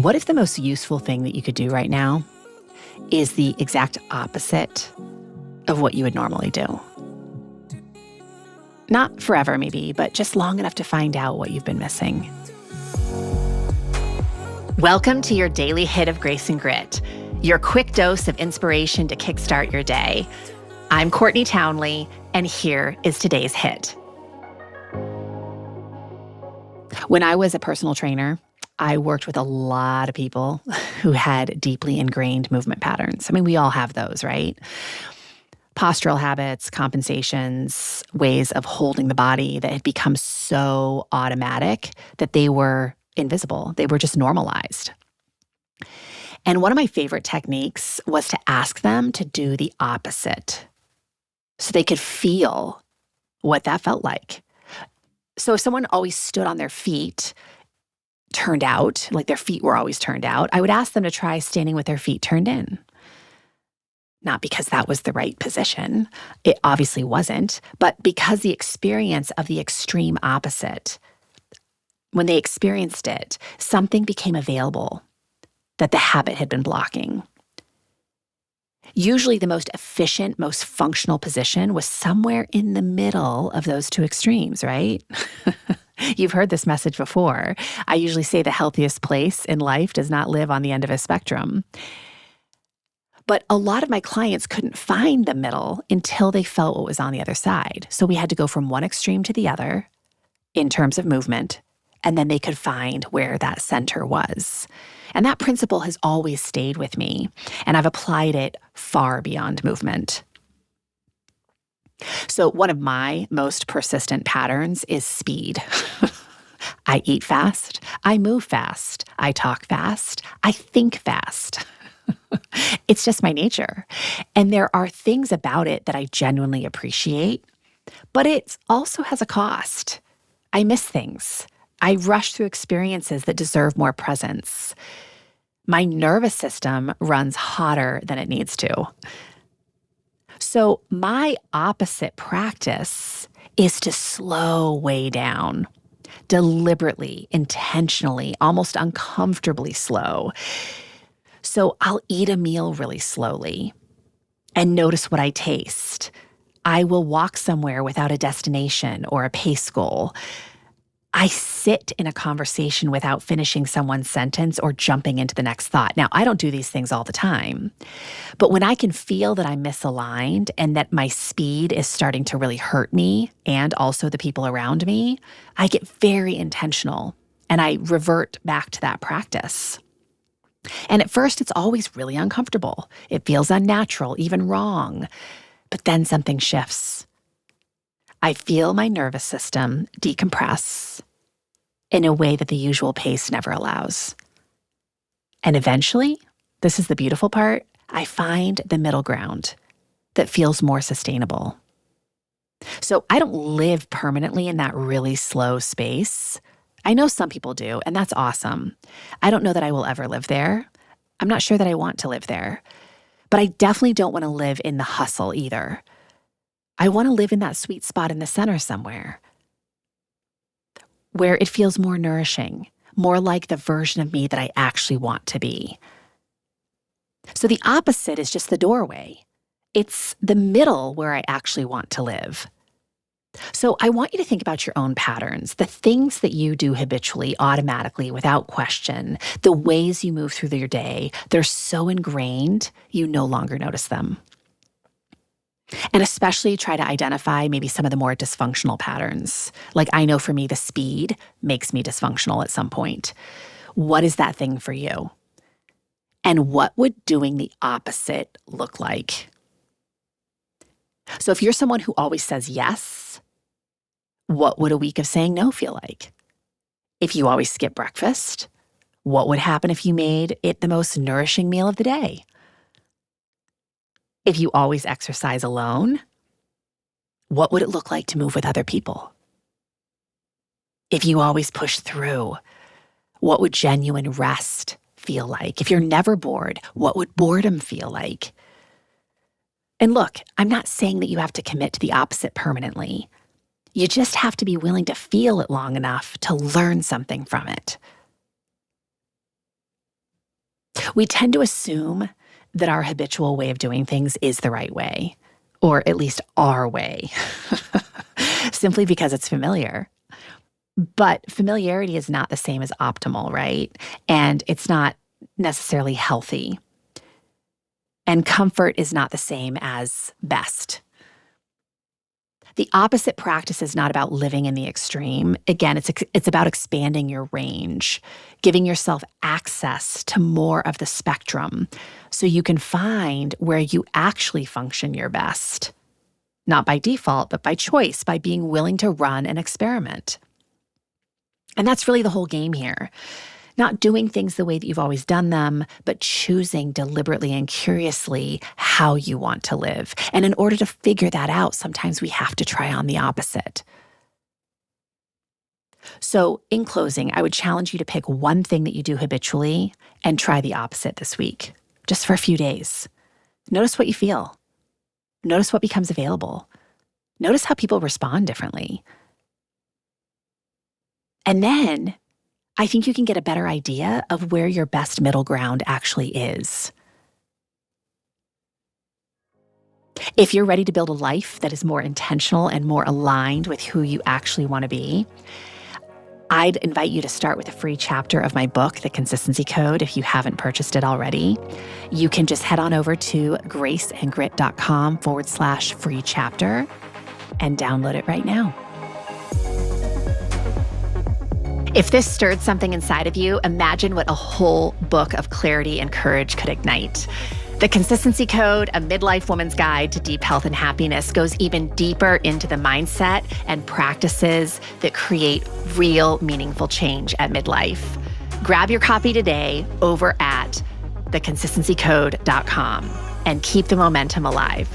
What if the most useful thing that you could do right now is the exact opposite of what you would normally do? Not forever, maybe, but just long enough to find out what you've been missing. Welcome to your daily hit of grace and grit, your quick dose of inspiration to kickstart your day. I'm Courtney Townley, and here is today's hit. When I was a personal trainer, I worked with a lot of people who had deeply ingrained movement patterns. I mean, we all have those, right? Postural habits, compensations, ways of holding the body that had become so automatic that they were invisible. They were just normalized. And one of my favorite techniques was to ask them to do the opposite so they could feel what that felt like. So if someone always stood on their feet, turned out, like their feet were always turned out, I would ask them to try standing with their feet turned in. Not because that was the right position. It obviously wasn't, but because the experience of the extreme opposite, when they experienced it, something became available that the habit had been blocking. Usually the most efficient, most functional position was somewhere in the middle of those two extremes, right? You've heard this message before. I usually say the healthiest place in life does not live on the end of a spectrum. But a lot of my clients couldn't find the middle until they felt what was on the other side. So we had to go from one extreme to the other in terms of movement, and then they could find where that center was. And that principle has always stayed with me, and I've applied it far beyond movement. So one of my most persistent patterns is speed. I eat fast, I move fast, I talk fast, I think fast. It's just my nature. And there are things about it that I genuinely appreciate, but it also has a cost. I miss things. I rush through experiences that deserve more presence. My nervous system runs hotter than it needs to. So my opposite practice is to slow way down, deliberately, intentionally, almost uncomfortably slow. So I'll eat a meal really slowly and notice what I taste. I will walk somewhere without a destination or a pace goal. I sit in a conversation without finishing someone's sentence or jumping into the next thought. Now, I don't do these things all the time, but when I can feel that I'm misaligned and that my speed is starting to really hurt me and also the people around me, I get very intentional and I revert back to that practice. And at first, it's always really uncomfortable. It feels unnatural, even wrong. But then something shifts. I feel my nervous system decompress in a way that the usual pace never allows. And eventually, this is the beautiful part, I find the middle ground that feels more sustainable. So I don't live permanently in that really slow space. I know some people do, and that's awesome. I don't know that I will ever live there. I'm not sure that I want to live there. But I definitely don't want to live in the hustle either. I want to live in that sweet spot in the center somewhere, where it feels more nourishing, more like the version of me that I actually want to be. So the opposite is just the doorway. It's the middle where I actually want to live. So I want you to think about your own patterns, the things that you do habitually, automatically, without question, the ways you move through your day. They're so ingrained, you no longer notice them. And especially try to identify maybe some of the more dysfunctional patterns. Like I know for me, the speed makes me dysfunctional at some point. What is that thing for you? And what would doing the opposite look like? So if you're someone who always says yes, what would a week of saying no feel like? If you always skip breakfast, what would happen if you made it the most nourishing meal of the day? If you always exercise alone, what would it look like to move with other people? If you always push through, what would genuine rest feel like? If you're never bored, what would boredom feel like? And look, I'm not saying that you have to commit to the opposite permanently. You just have to be willing to feel it long enough to learn something from it. We tend to assume that our habitual way of doing things is the right way, or at least our way, simply because it's familiar. But familiarity is not the same as optimal, right? And it's not necessarily healthy. And comfort is not the same as best. The opposite practice is not about living in the extreme. Again, it's about expanding your range, giving yourself access to more of the spectrum so you can find where you actually function your best. Not by default, but by choice, by being willing to run an experiment. And that's really the whole game here. Not doing things the way that you've always done them, but choosing deliberately and curiously how you want to live. And in order to figure that out, sometimes we have to try on the opposite. So in closing, I would challenge you to pick one thing that you do habitually and try the opposite this week, just for a few days. Notice what you feel. Notice what becomes available. Notice how people respond differently. And then I think you can get a better idea of where your best middle ground actually is. If you're ready to build a life that is more intentional and more aligned with who you actually want to be, I'd invite you to start with a free chapter of my book, The Consistency Code, if you haven't purchased it already. You can just head on over to graceandgrit.com/free chapter and download it right now. If this stirred something inside of you, imagine what a whole book of clarity and courage could ignite. The Consistency Code, a midlife woman's guide to deep health and happiness, goes even deeper into the mindset and practices that create real, meaningful change at midlife. Grab your copy today over at theconsistencycode.com and keep the momentum alive.